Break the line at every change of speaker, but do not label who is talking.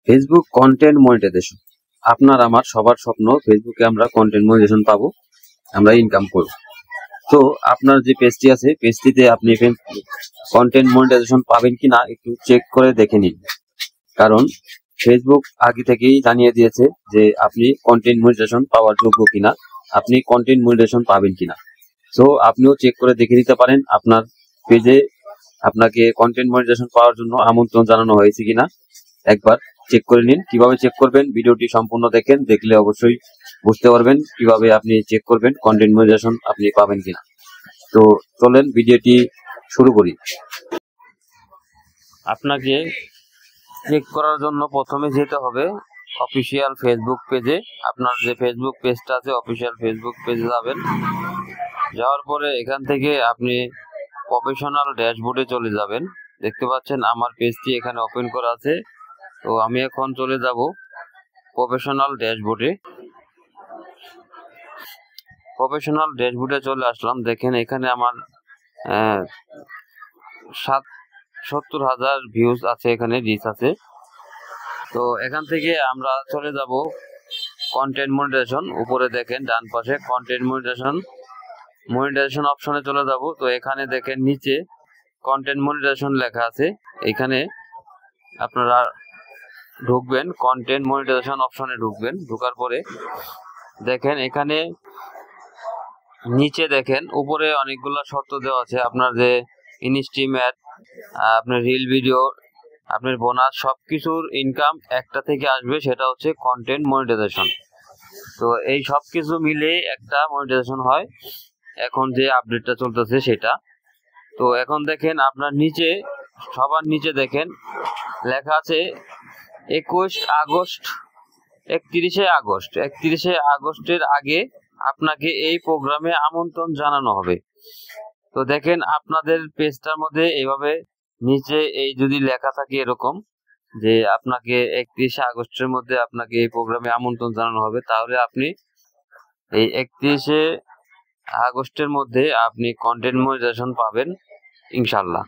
Facebook content monetization আপনার আমার সবার স্বপ্ন। ফেসবুকে আমরা কন্টেন্ট মনিটাইজেশন পাবো, আমরা ইনকাম করব। তো আপনার যে পেজটি আছে, পেজটিতে আপনি কন্টেন্ট মনিটাইজেশন পাবেন কিনা একটু চেক করে দেখে নিন। কারণ ফেসবুক আগে থেকেই জানিয়ে দিয়েছে যে আপনি কন্টেন্ট মনিটাইজেশন পাওয়ার যোগ্য কিনা, আপনি কন্টেন্ট মনিটাইজেশন পাবেন কিনা। তো আপনিও চেক করে দেখে নিতে পারেন আপনার পেজে আপনাকে কন্টেন্ট মনিটাইজেশন পাওয়ার জন্য আমন্ত্রণ জানানো হয়েছে কিনা। একবার চেক করে নিন। কিভাবে চেক করবেন ভিডিওটি সম্পূর্ণ দেখেন, দেখলে অবশ্যই বুঝতে পারবেন কিভাবে আপনি চেক করবেন কন্টেন্ট মনিটাইজেশন আপনি পাবেন কিনা। তো চলেন ভিডিওটি শুরু করি। আপনাকে চেক করার জন্য প্রথমে যেতে হবে অফিসিয়াল ফেসবুক পেজে। আপনার যে ফেসবুক পেজটা আছে অফিসিয়াল ফেসবুক পেজে যাবেন। যাওয়ার পরে এখান থেকে আপনি প্রফেশনাল ড্যাশবোর্ডে চলে যাবেন। দেখতে পাচ্ছেন আমার পেজটি এখানে ওপেন করা আছে। তো আমি এখন চলে যাব প্রফেশনাল ড্যাশবোর্ডে। প্রফেশনাল ড্যাশবোর্ডে চলে আসলাম। দেখেন এখানে আমার 70,000 ভিউজ আছে, এখানে রিচ আছে। তো এখান থেকে আমরা চলে যাব কন্টেন্ট মনিটাইজেশন। উপরে দেখেন ডান পাশে কন্টেন্ট মনিটাইজেশন অপশনে চলে যাব। তো এখানে দেখেন নিচে কন্টেন্ট মনিটাইজেশন লেখা আছে, এখানে আপনারা ঢুকবেন, কন্টেন্ট মনিটাইজেশন অপশনে ঢুকবেন। ঢোকার পরে দেখেন এখানে নিচে দেখেন উপরে অনেকগুলো শর্ত দেওয়া আছে। আপনার যে ইনস্ট্রিম অ্যাড, আপনার রিল ভিডিও, আপনার বোনাস, সবকিছুর ইনকাম একটা থেকে আসবে, সেটা হচ্ছে কন্টেন্ট মনিটাইজেশন। তো এই সব কিছু মিলে একটা মনিটাইজেশন হয়। এখন যে আপডেটটা চলতেছে সেটা। তো এখন দেখেন আপনার নিচে, সবার নিচে দেখেন লেখা আছে 31 আগস্টের আগে আপনাকে এই প্রোগ্রামে আমন্ত্রণ জানানো হবে। তো দেখেন আপনাদের পেজটার মধ্যে এইভাবে নিচে এই যদি লেখা থাকে এরকম যে আপনাকে 31 আগস্টের মধ্যে আপনাকে এই প্রোগ্রামে আমন্ত্রণ জানানো হবে, তাহলে আপনি এই 31 আগস্টের মধ্যে আপনি কন্টেন্ট মনিটাইজেশন পাবেন ইনশাল্লাহ।